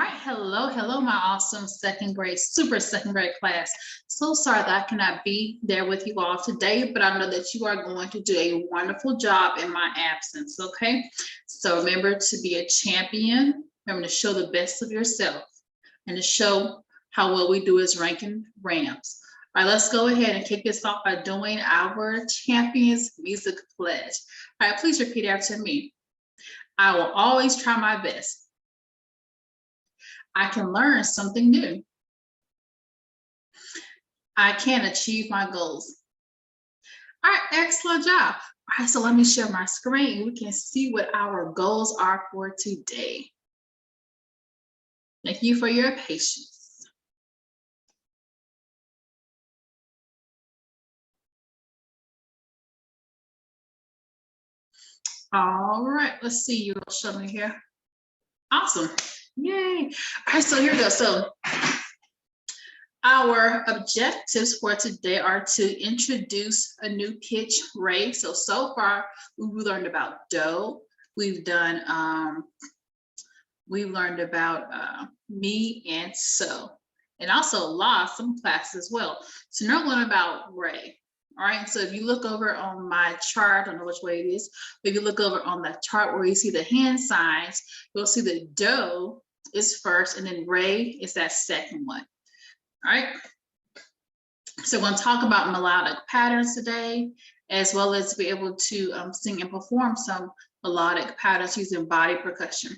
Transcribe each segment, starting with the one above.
right, hello, my awesome second grade, super second grade class. So sorry that I cannot be there with you all today, but I know that you are going to do a wonderful job in my absence, okay? So remember to be a champion, remember to show the best of yourself, and to show how well we do as Rankin Rams. All right, let's go ahead and kick this off by doing our Champions Music Pledge. All right, please repeat after me. I will always try my best. I can learn something new. I can achieve my goals. All right, excellent job. All right, so let me share my screen. We can see what our goals are for today. Thank you for your patience. All right, let's see. You will show me here. Awesome. Yay. All right, so here we go. So our objectives for today are to introduce a new pitch, Ray. So far we learned about do. We've learned about me and so, and also la, some classes as well. So now learn about Ray. All right, so if you look over on my chart, I don't know which way it is, but if you look over on that chart where you see the hand signs, you'll see that do is first and then Ray is that second one. All right, so we're going to talk about melodic patterns today, as well as be able to sing and perform some melodic patterns using body percussion.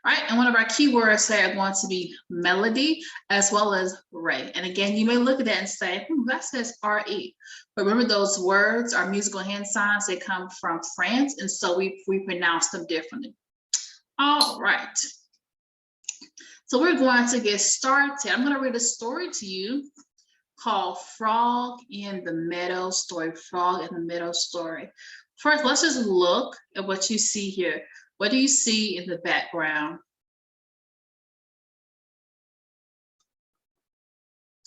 All right, and one of our keywords there are going to be melody as well as Ray. And again, you may look at that and say, that says R-E. But remember, those words are musical hand signs. They come from France, and so we pronounce them differently. All right. So we're going to get started. I'm going to read a story to you called Frog in the Meadow Story. Frog in the Meadow Story. First, let's just look at what you see here. What do you see in the background?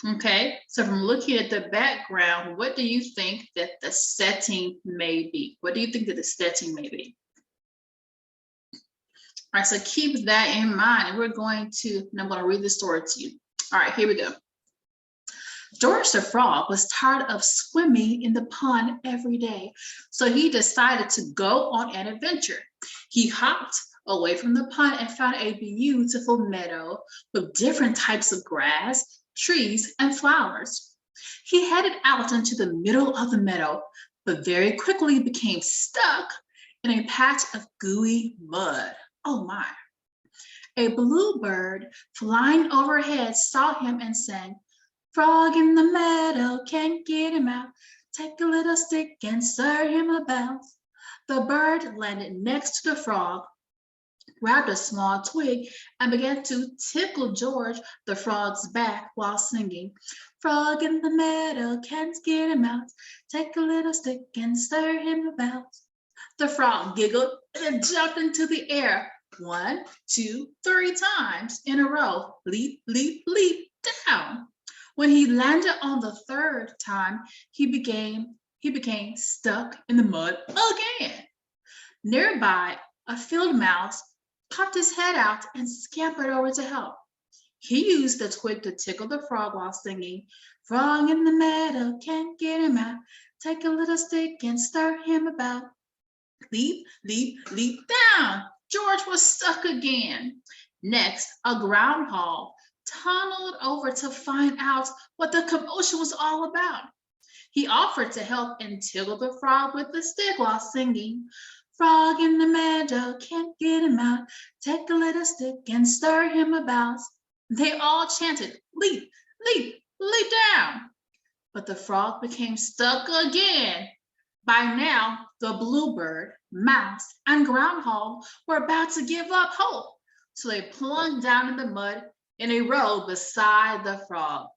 Okay, so from looking at the background, what do you think that the setting may be? What do you think that the setting may be? All right, so keep that in mind. And I'm going to read the story to you. All right, here we go. George the Frog was tired of swimming in the pond every day, so he decided to go on an adventure. He hopped away from the pond and found a beautiful meadow with different types of grass, trees, and flowers. He headed out into the middle of the meadow, but very quickly became stuck in a patch of gooey mud. Oh my. A bluebird flying overhead saw him and sang, "Frog in the meadow, can't get him out. Take a little stick and stir him about." The bird landed next to the frog, grabbed a small twig, and began to tickle George the Frog's back while singing, "Frog in the meadow, can't get him out. Take a little stick and stir him about." The frog giggled and jumped into the air 1, 2, 3 times in a row. Leap, leap, leap down. When he landed on the third time, he became stuck in the mud again. Nearby, a field mouse popped his head out and scampered over to help. He used the twig to tickle the frog while singing, "Frog in the meadow, can't get him out. Take a little stick and stir him about." Leap, leap, leap down. George was stuck again. Next, a groundhog tunneled over to find out what the commotion was all about. He offered to help and tickled the frog with the stick while singing, "Frog in the meadow, can't get him out. Take a little stick and stir him about." They all chanted, "Leap, leap, leap down." But the frog became stuck again. By now, the bluebird, mouse, and groundhog were about to give up hope. So they plunged down in the mud in a row beside the frog.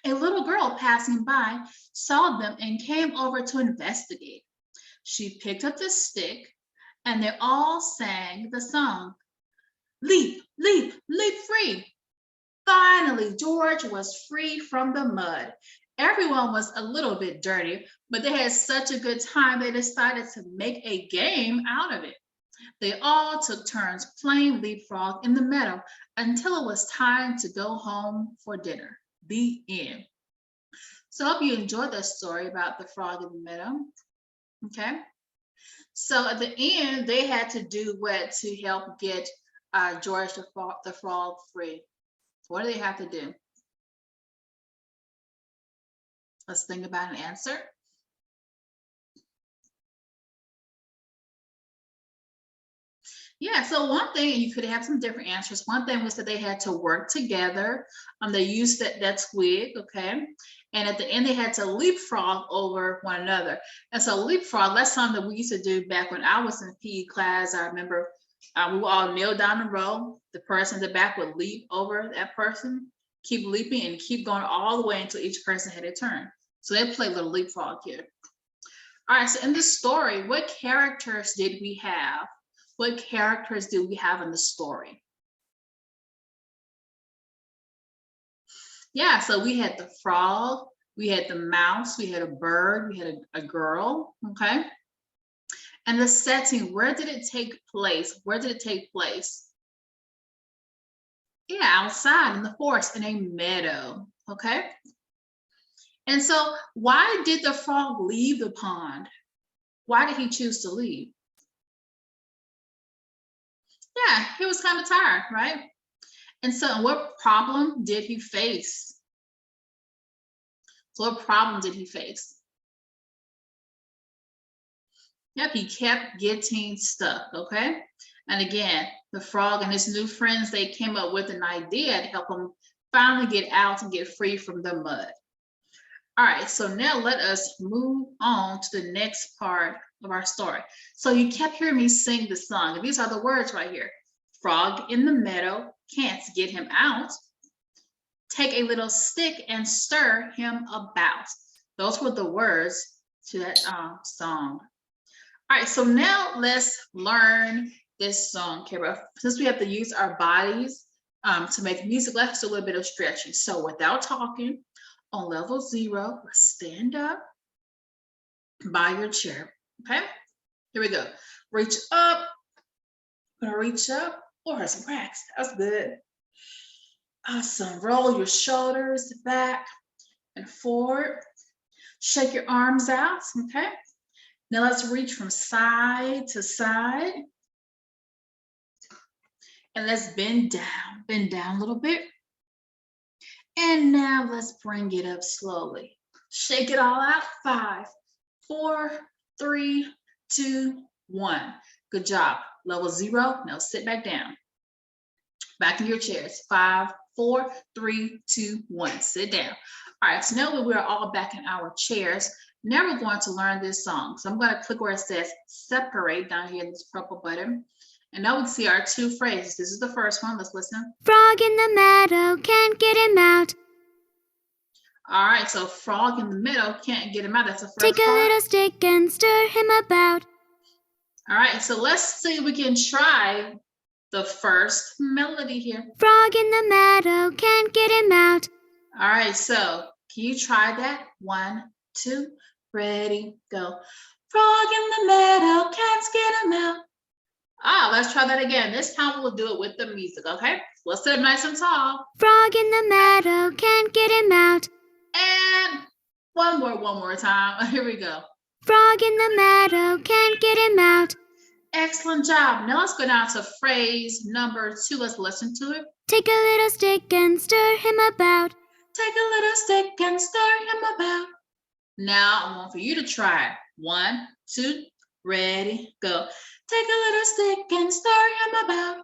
A little girl passing by saw them and came over to investigate. She picked up the stick and they all sang the song, "Leap, leap, leap free." Finally, George was free from the mud. Everyone was a little bit dirty, but they had such a good time they decided to make a game out of it. They all took turns playing leapfrog in the meadow until it was time to go home for dinner. The end. So I hope you enjoyed that story about the frog in the meadow. Okay. So at the end, they had to do what to help get George the frog free. What do they have to do? Let's think about an answer. Yeah, so one thing, you could have some different answers. One thing was that they had to work together. They used that twig, okay? And at the end, they had to leapfrog over one another. And so leapfrog, that's something that we used to do back when I was in PE class. I remember we would all kneel down the row. The person in the back would leap over that person, keep leaping and keep going all the way until each person had a turn. So they played a little leapfrog here. All right, so in the story, what characters did we have? What characters do we have in the story? Yeah, so we had the frog, we had the mouse, we had a bird, we had a girl, okay? And the setting, where did it take place? Where did it take place? Yeah, outside in the forest, in a meadow, okay? And so why did the frog leave the pond? Why did he choose to leave? Yeah, he was kind of tired, right? And so what problem did he face? So what problem did he face? Yep, he kept getting stuck, okay? And again, the frog and his new friends, they came up with an idea to help him finally get out and get free from the mud. All right, so now let us move on to the next part of our story. So you kept hearing me sing the song, and these are the words right here. Frog in the meadow, can't get him out. Take a little stick and stir him about. Those were the words to that song. All right, so now let's learn this song, Kara. Since we have to use our bodies to make music, let's do a little bit of stretching. So without talking, on level 0, stand up by your chair, okay? Here we go. Reach up, gonna reach up. Oh, some cracks, that's good. Awesome, roll your shoulders back and forward. Shake your arms out, okay? Now let's reach from side to side. And let's bend down a little bit. And now let's bring it up slowly. Shake it all out. 5, 4, 3, 2, 1. Good job. Level 0. Now sit back down. Back in your chairs. 5, 4, 3, 2, 1. Sit down. All right, so now that we're all back in our chairs, now we're going to learn this song. So I'm going to click where it says separate down here in this purple button. And now we see our 2 phrases. This is the first one. Let's listen. Frog in the meadow, can't get him out. All right, so frog in the meadow, can't get him out. That's the first part. Take a little stick and stir him about. All right, so let's see if we can try the first melody here. Frog in the meadow, can't get him out. All right, so can you try that? 1, 2, ready, go. Frog in the meadow, can't get him out. Let's try that again. This time we'll do it with the music, okay? Let's sit up nice and tall. Frog in the meadow, can't get him out. And one more time. Here we go. Frog in the meadow, can't get him out. Excellent job. Now let's go down to phrase number 2. Let's listen to it. Take a little stick and stir him about. Take a little stick and stir him about. Now I want for you to try it. 1, 2, ready, go. Take a little stick and stir him about.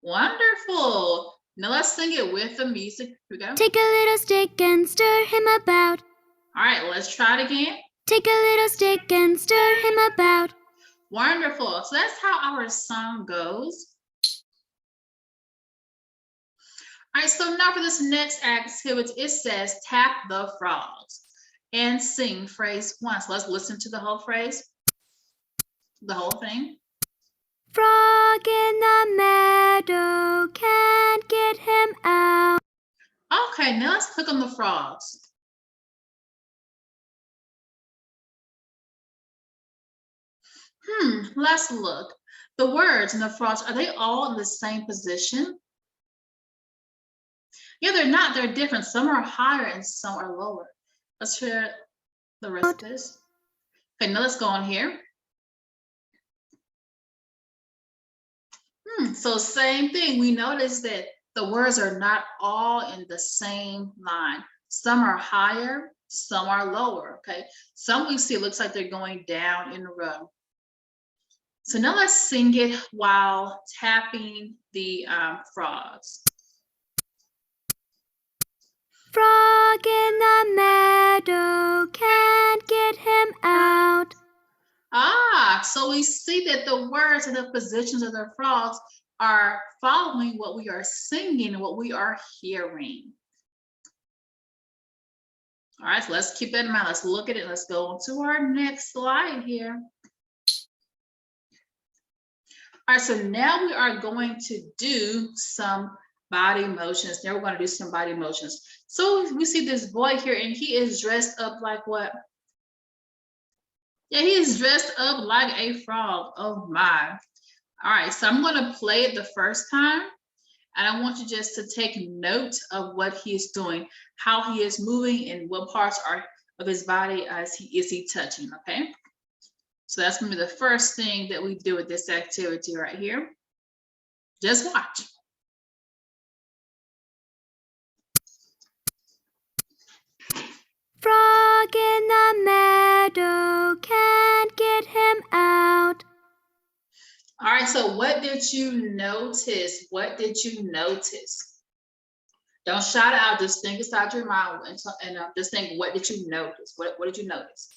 Wonderful. Now let's sing it with the music. Here we go. Take a little stick and stir him about. All right, let's try it again. Take a little stick and stir him about. Wonderful. So that's how our song goes. All right, so now for this next activity, it says tap the frogs and sing phrase 1. So let's listen to the whole phrase, the whole thing. Frog in the meadow, can't get him out. Okay, now let's click on the frogs. Let's look. The words and the frogs, are they all in the same position? Yeah, they're not. They're different. Some are higher and some are lower. Let's share the rest of this. Okay, now let's go on here. So same thing. We notice that the words are not all in the same line. Some are higher, some are lower, okay? Some we see it looks like they're going down in a row. So now let's sing it while tapping the frogs. Frog in the meadow, can't get him out. So we see that the words and the positions of the frogs are following what we are singing and what we are hearing. All right, so let's keep that in mind. Let's look at it. Let's go on to our next slide here. All right, so now we are going to do some body motions. Now we're going to do some body motions. So we see this boy here and he is dressed up like what? Yeah, he is dressed up like a frog. Oh my. All right, so I'm going to play it the first time. And I want you just to take note of what he is doing, how he is moving, and what parts are of his body is he touching, okay? So that's going to be the first thing that we do with this activity right here. Just watch. Frog in the meadow, can't get him out. All right, so what did you notice? What did you notice? Don't shout it out, just think inside your mind and just think, what did you notice? What did you notice?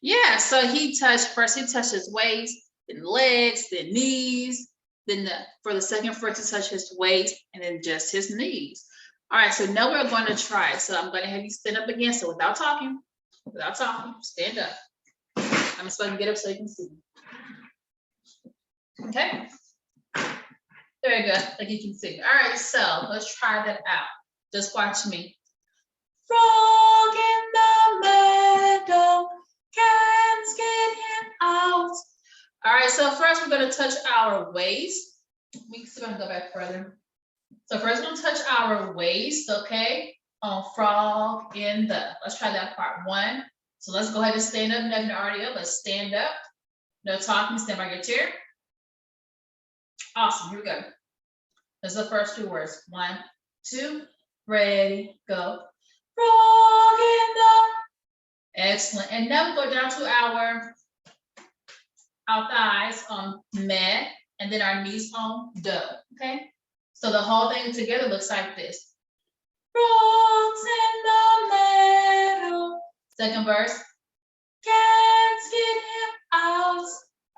Yeah, so he touched his waist, then legs, then knees, then for the second first he touched his waist and then just his knees. All right, so now we're going to try. So I'm going to have you stand up again. So without talking, stand up. I'm just going to get up so you can see. Okay. Very good, like you can see. All right, so let's try that out. Just watch me. Frog in the meadow, can't get him out. All right, so first we're going to touch our waist. We're going to go back further. So first we're going to touch our waist, okay? On frog in the. Let's try that part. 1. So let's go ahead and stand up. Nothing already up. Let's stand up. No talking. Stand by your chair. Awesome. Here we go. That's the first 2 words. 1, 2. Ready, go. Frog in the. Excellent. And now we go down to our thighs on me, and then our knees on do. Okay. So the whole thing together looks like this. Frogs in the meadow. Second verse. Can't get him out.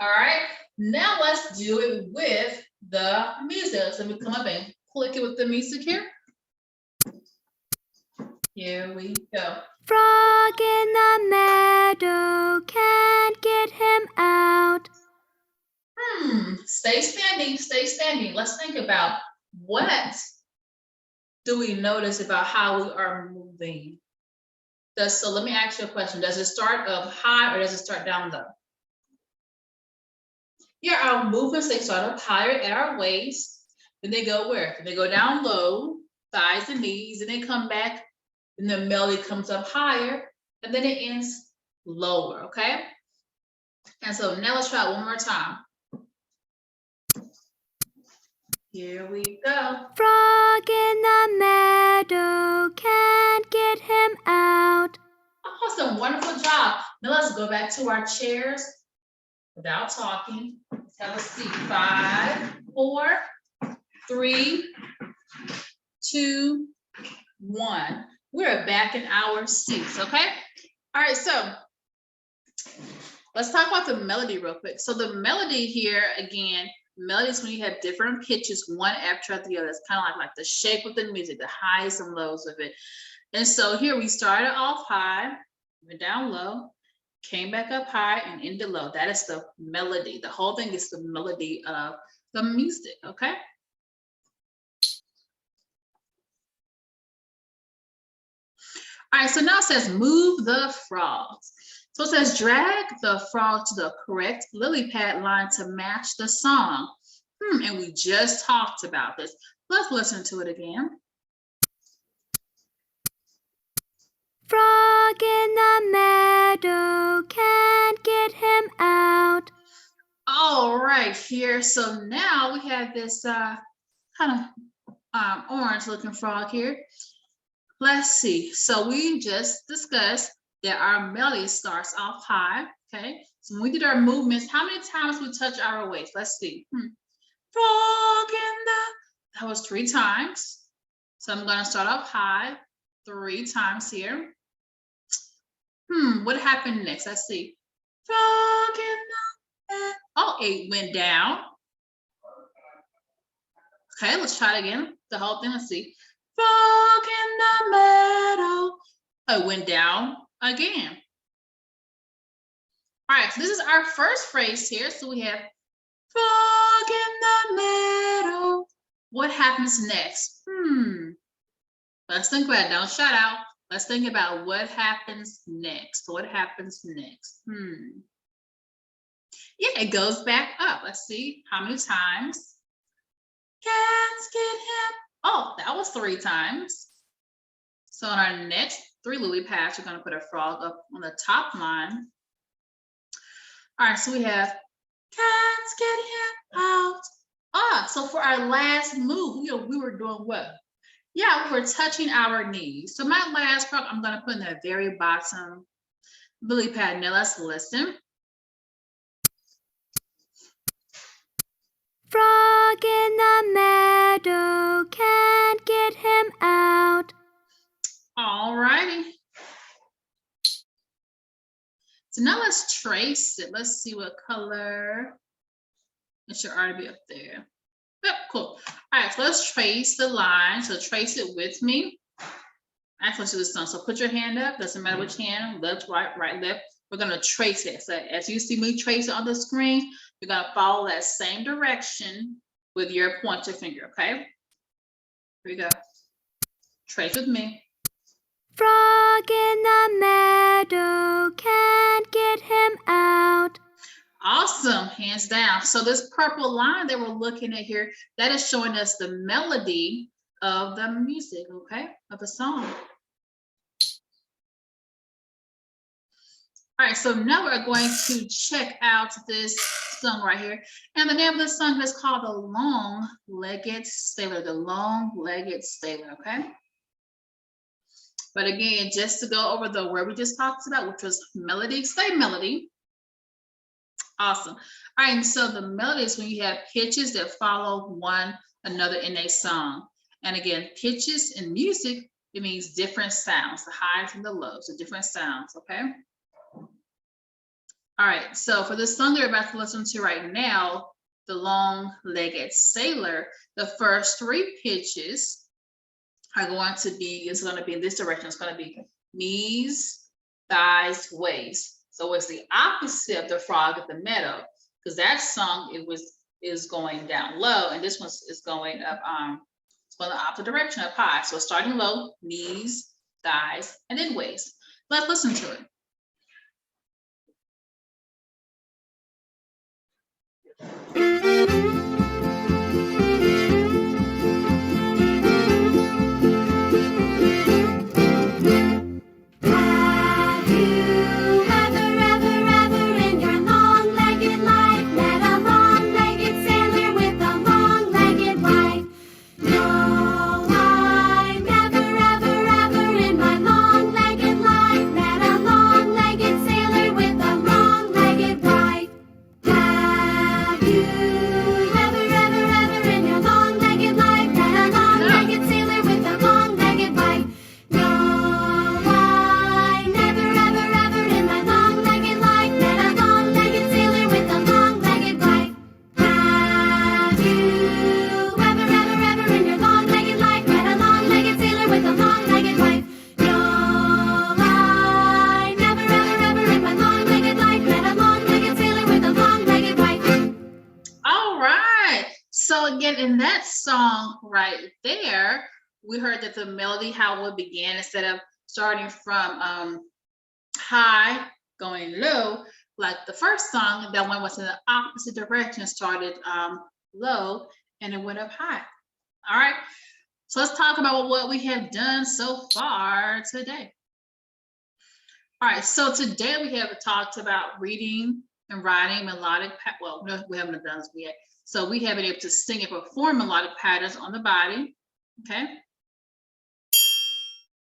All right. Now let's do it with the music. So let me come up and click it with the music here. Here we go. Frog in the meadow, can't get him out. Stay standing, stay standing. Let's think about what do we notice about how we are moving. So let me ask you a question. Does it start up high or does it start down low? Yeah, our movements, they start up higher at our waist. Then they go where? They go down low, thighs and knees, and they come back. And the melody comes up higher, and then it ends lower, okay? And so now let's try it one more time. Here we go. Frog in the meadow, can't get him out. Awesome, wonderful job. Now let's go back to our chairs without talking. Let's have a seat. 5, 4, 3, 2, 1. We're back in our seats, okay? All right, so let's talk about the melody real quick. So the melody here, again, melody is when you have different pitches, one after the other. It's kind of like the shape of the music, the highs and lows of it. And so here we started off high, went down low, came back up high and ended low. That is the melody. The whole thing is the melody of the music, okay? All All right, so now it says move the frogs. So it says drag the frog to the correct lily pad line to match the song. And we just talked about this. Let's listen to it again. Frog in the meadow, can't get him out. All right, here. So now we have this kind of orange looking frog here. Let's see. So we just discussed that our melody starts off high. Okay. So when we did our movements, how many times we touch our waist? Let's see. Frog in the, that was 3 times. So I'm going to start off high 3 times here. What happened next? Let's see. Frog in the, oh, 8 went down. Okay, let's try it again. The whole thing. Let's see. Frog in the meadow. I went down again. All right, so this is our first phrase here. So we have frog in the meadow. What happens next? Let's think about it. Don't shout out. Let's think about what happens next. What happens next? Yeah, it goes back up. Let's see how many times. Can't get him. Oh, that was 3 times. So on our next 3 lily pads, we're going to put a frog up on the top line. All right, so we have can't get him out. So for our last move, we were doing what? Yeah, we were touching our knees. So my last frog, I'm going to put in the very bottom lily pad. Now let's listen. Frog in the meadow, can't get him out. All righty. So now let's trace it. Let's see what color. It should already be up there. Yep, cool. All right, so let's trace the line. So trace it with me. Actually, let's do this one. So put your hand up. Doesn't matter which hand, left, right, left. We're going to trace it. So as you see me trace it on the screen, you're going to follow that same direction with your pointer finger, okay? Here we go. Trace with me. Frog in the meadow, can't get him out. Awesome, hands down. So this purple line that we're looking at here, that is showing us the melody of the music, okay, of the song. All right, so now we're going to check out this song right here. And the name of the song is called The Long-Legged Sailor, The Long-Legged Sailor, okay? But again, just to go over the word we just talked about, which was melody, say melody. Awesome. All right, so the melody is when you have pitches that follow one another in a song. And again, pitches in music, it means different sounds, the highs and the lows, the different sounds, okay? All right, so for the song they're about to listen to right now, The Long-Legged Sailor, the first 3 pitches are going to be, it's going to be in this direction. It's going to be knees, thighs, waist. So it's the opposite of the frog at the meadow, because that song is going down low, and this one is going up. It's going the opposite direction, up high. So it's starting low, knees, thighs, and then waist. Let's listen to it. In that song right there, we heard that the melody, how it began, instead of starting from high going low, like the first song. That one was in the opposite direction, started low and it went up high. All right, so let's talk about what we have done so far today. All right, so today we have talked about reading and writing melodic, well, no, we haven't done this yet. So we have been able to sing and perform melodic patterns on the body, okay?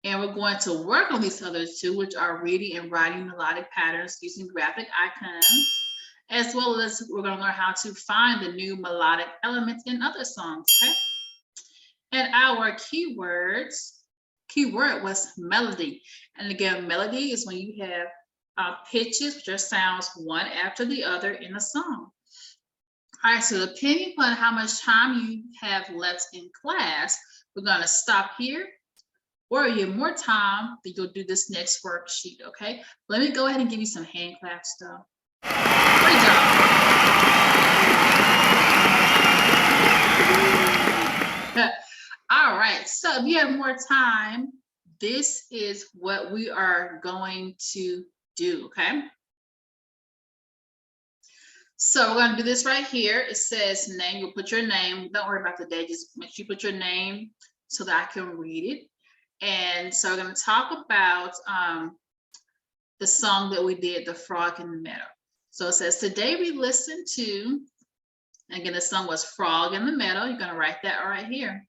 And we're going to work on these other two, which are reading and writing melodic patterns using graphic icons, as well as we're going to learn how to find the new melodic elements in other songs, okay? And our keyword was melody. And again, melody is when you have pitches, which are sounds one after the other in a song. All right, so depending on how much time you have left in class, we're going to stop here. Or you have more time, then you'll do this next worksheet, okay? Let me go ahead and give you some hand claps though. Great job. All right, so if you have more time, this is what we are going to do, okay? So we're gonna do this right here. It says name, you'll put your name. Don't worry about the day, just make sure you put your name so that I can read it. And so we're gonna talk about the song that we did, The Frog in the Meadow. So it says, today we listened to, again, the song was Frog in the Meadow. You're gonna write that right here.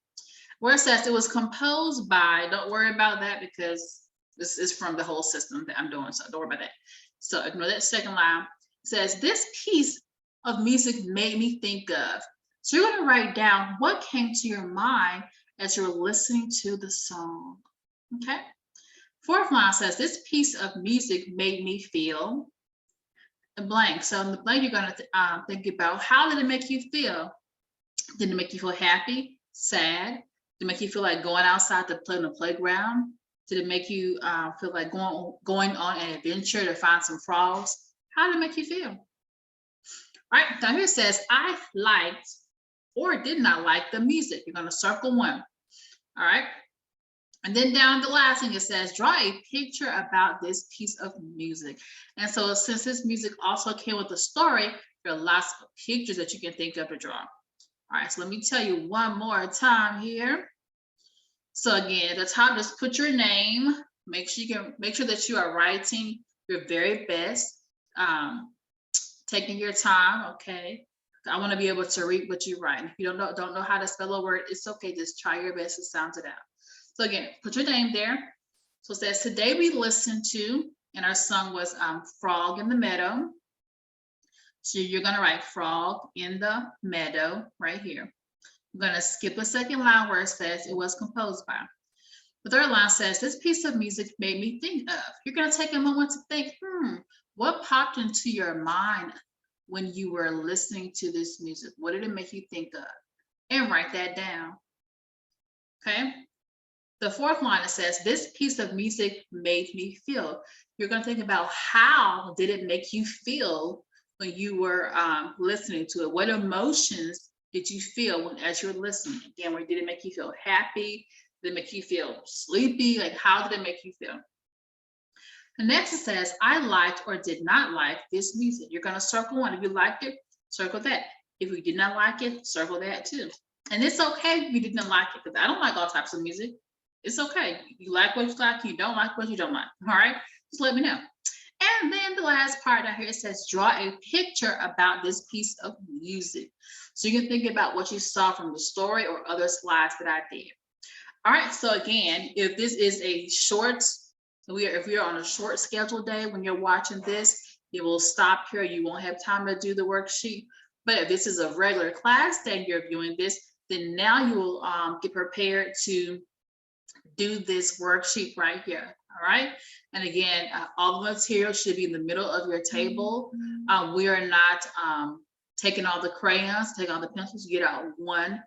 Where it says it was composed by, don't worry about that because this is from the whole system that I'm doing, so don't worry about that. So ignore that second line. It says, this piece of music made me think of. So you're gonna write down what came to your mind as you're listening to the song, okay? Fourth line says, this piece of music made me feel a blank. So in the blank, you're gonna think about, how did it make you feel? Did it make you feel happy, sad? Did it make you feel like going outside to play on the playground? Did it make you feel like going on an adventure to find some frogs? How did it make you feel? All right, now here it says, I liked or did not like the music. You're gonna circle one, all right? And then down the last thing, it says, draw a picture about this piece of music. And so since this music also came with a story, there are lots of pictures that you can think of to draw. All right, so let me tell you one more time here. So again, at the top, just put your name. Make sure that you are writing your very best, taking your time. Okay, I want to be able to read what you write. If you don't know how to spell a word, it's okay. Just try your best to sound it out. So again, put your name there. So it says, today we listened to, and our song was Frog in the Meadow. So you're gonna write Frog in the Meadow right here. I'm gonna skip a second line where it says it was composed by. The third line says, this piece of music made me think of. You're gonna take a moment to think, what popped into your mind when you were listening to this music? What did it make you think of? And write that down, okay? The fourth line, it says, this piece of music made me feel. You're gonna think about, how did it make you feel when you were listening to it? What emotions did you feel as you were listening? Again, did it make you feel happy? Did it make you feel sleepy? Like, how did it make you feel? The next it says, I liked or did not like this music. You're gonna circle one. If you liked it, circle that. If you did not like it, circle that too. And it's okay if you didn't like it, because I don't like all types of music. It's okay. You like what you like, you don't like what you don't like. All right, just let me know. And then the last part down here, it says, draw a picture about this piece of music. So you can think about what you saw from the story or other slides that I did. All right, so again, if this is a short, if we are on a short schedule day when you're watching this, you will stop here. You won't have time to do the worksheet. But if this is a regular class day and you're viewing this, then now you will get prepared to do this worksheet right here. All right, and again, all the material should be in the middle of your table. We are not taking all the crayons, take all the pencils. You get out one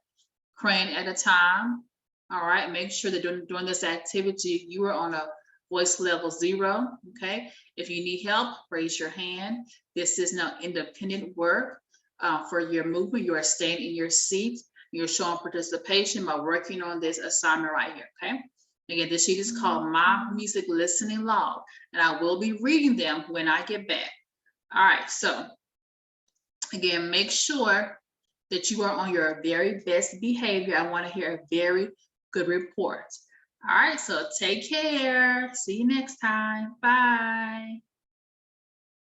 crayon at a time. All right, make sure that during this activity, you are on a voice level 0. Okay, if you need help, raise your hand. This is now independent work for your movement. You are staying in your seat. You're showing participation by working on this assignment right here. Okay. Again, this sheet is called My Music Listening Log, and I will be reading them when I get back. All right, so again, make sure that you are on your very best behavior. I want to hear a very good report. All right, so take care. See you next time. Bye.